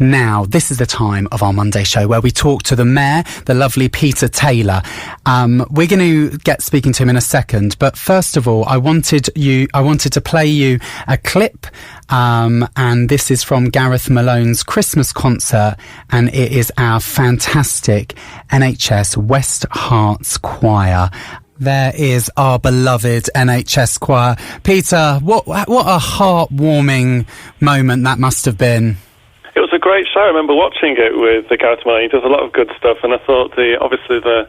Now, this is the time of our Monday show where we talk to the Mayor, the lovely Peter Taylor. We're going to get speaking to him in a second, but first of all, I wanted to play you a clip, and this is from Gareth Malone's Christmas concert, and it is our fantastic NHS West Herts choir. There is our beloved NHS choir. Peter, what a heartwarming moment that must have been. It was a great show. I remember watching it with Gareth Malone. He does a lot of good stuff, and I thought the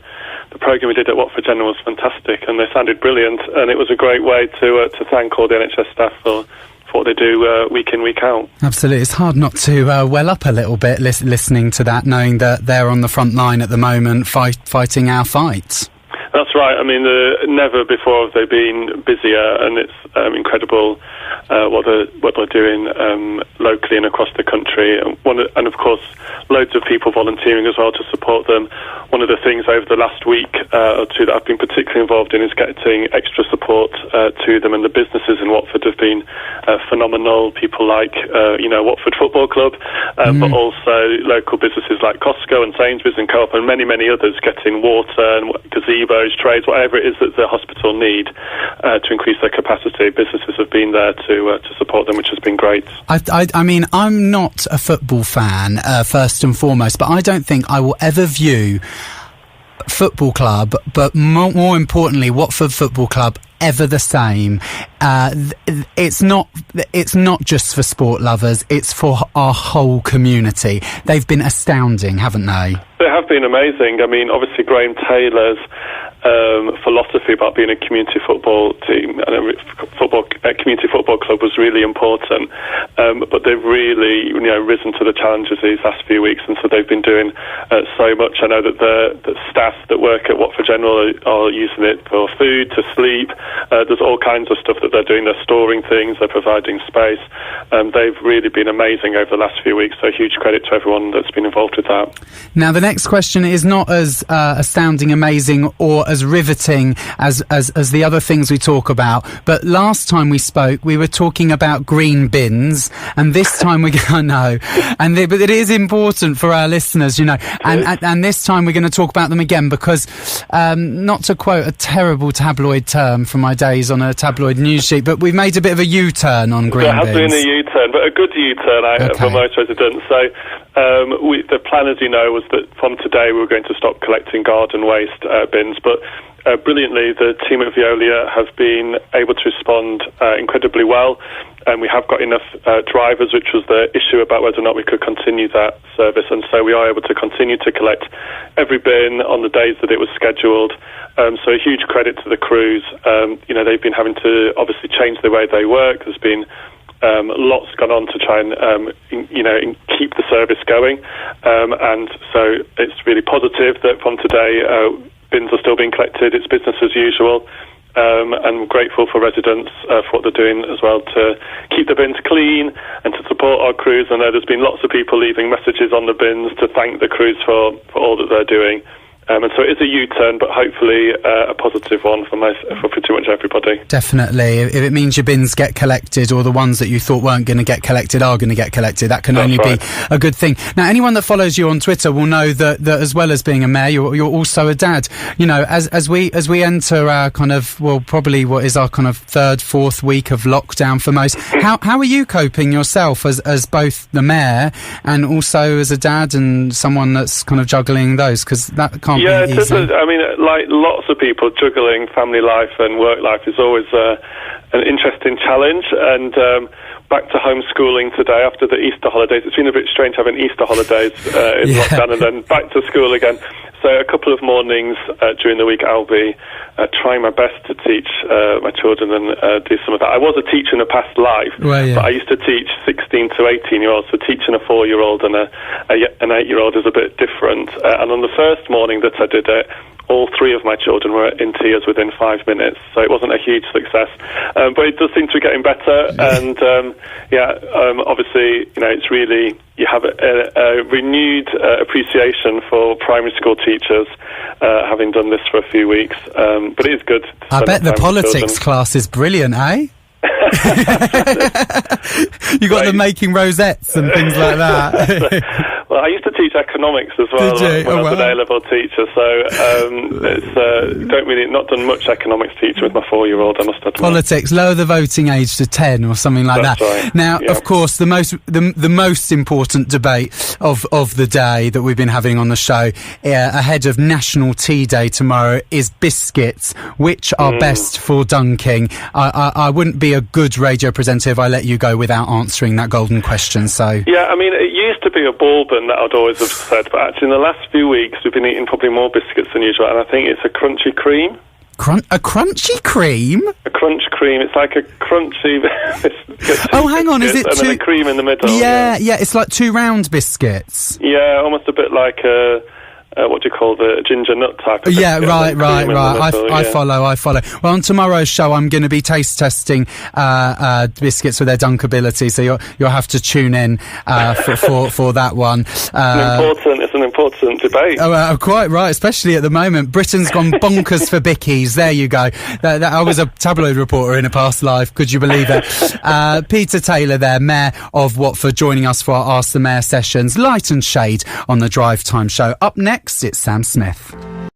programme we did at Watford General was fantastic, and they sounded brilliant, and it was a great way to thank all the NHS staff for what they do week in, week out. Absolutely. It's hard not to well up a little bit listening to that, knowing that they're on the front line at the moment fighting our fights. That's right. I mean, never before have they been busier, and it's incredible what they're doing locally and across the country. And of course, loads of people volunteering as well to support them. One of the things over the last week or two that I've been particularly involved in is getting extra support to them, and the businesses in Watford have been phenomenal. People like Watford Football Club, but also local businesses like Costco and Sainsbury's and Co-op and many, many others getting water and gazebos, trades, whatever it is that the hospital need to increase their capacity. Businesses have been there to support them, which has been great. I mean, I'm not a football fan, first and foremost, but I don't think I will ever view football club, but more importantly, Watford Football Club, ever the same. It's not just for sport lovers, it's for our whole community. They've been astounding, haven't they? They have been amazing. I mean, obviously Graham Taylor's philosophy about being a community football team and a community football club was really important, but they've really risen to the challenges these last few weeks, and so they've been doing so much. I know that the staff that work at Watford General are using it for food, to sleep. There's all kinds of stuff that they're doing. They're storing things, they're providing space. They've really been amazing over the last few weeks, so huge credit to everyone that's been involved with that. Now, the next question is not as astounding, amazing, or as riveting as the other things we talk about, but last time we spoke we were talking about green bins, and this time but it is important for our listeners, and this time we're going to talk about them again because not to quote a terrible tabloid term from my days on a tabloid news sheet, but we've made a bit of a U-turn on green bins. There has been a U-turn, but a good U-turn for most residents. So the plan, as you know, was that from today we were going to stop collecting garden waste bins, but brilliantly the team at Veolia have been able to respond incredibly well, and we have got enough drivers, which was the issue about whether or not we could continue that service, and so we are able to continue to collect every bin on the days that it was scheduled. So a huge credit to the crews. They've been having to obviously change the way they work. There's been lots gone on to try and keep the service going, and so it's really positive that from today bins are still being collected. It's business as usual, and we're grateful for residents for what they're doing as well to keep the bins clean and to support our crews. I know there's been lots of people leaving messages on the bins to thank the crews for all that they're doing. And so it's a U-turn, but hopefully a positive one for pretty much everybody. Definitely. If it means your bins get collected, or the ones that you thought weren't going to get collected are going to get collected, that can only be a good thing. Now, anyone that follows you on Twitter will know that as well as being a mayor, you're also a dad. As we enter our kind of, probably what is our kind of third, fourth week of lockdown for most, how are you coping yourself as both the mayor and also as a dad and someone that's kind of juggling those? Because that can't be easy. I mean, like lots of people, juggling family life and work life is always an interesting challenge. And back to homeschooling today after the Easter holidays. It's been a bit strange having Easter holidays in lockdown and then back to school again. So a couple of mornings during the week I'll be trying my best to teach my children and do some of that. I was a teacher in a past life, but I used to teach 16 to 18-year-olds, so teaching a 4-year-old and an 8-year-old is a bit different. And on the first morning that I did it, all 3 of my children were in tears within 5 minutes, so it wasn't a huge success. But it does seem to be getting better, and obviously, it's really, you have a renewed appreciation for primary school teachers, having done this for a few weeks. But it is good. I bet the politics class is brilliant, eh? You got the making rosettes and things like that. Well, I used to teach economics as well when I was an A-level teacher, so don't really not done much economics teaching with my 4-year-old, I must admit. Politics, lower the voting age to 10 or something like That's that. Right. Now, of course, the most important debate of the day that we've been having on the show ahead of National Tea Day tomorrow is biscuits, which are best for dunking. I wouldn't be a good radio presenter if I let you go without answering that golden question. So yeah, I mean, it used to be a bourbon that I'd always have said, but actually in the last few weeks we've been eating probably more biscuits than usual, and I think it's a crunchy cream. A crunchy cream? A crunch cream. It's like a crunchy... Oh, hang on, is it and then a cream in the middle? Yeah, it's like 2 round biscuits. Yeah, almost a bit like a... what do you call the ginger nut type of Yeah, biscuit, right. middle, I follow. Well, on tomorrow's show, I'm going to be taste testing biscuits for their dunkability, so you'll have to tune in for that one. It's an important debate. Oh, quite right, especially at the moment. Britain's gone bonkers for bickies. There you go. I was a tabloid reporter in a past life. Could you believe it? Peter Taylor there, Mayor of Watford, joining us for our Ask the Mayor sessions. Light and shade on the Drive Time show. Up next, it's Sam Smith.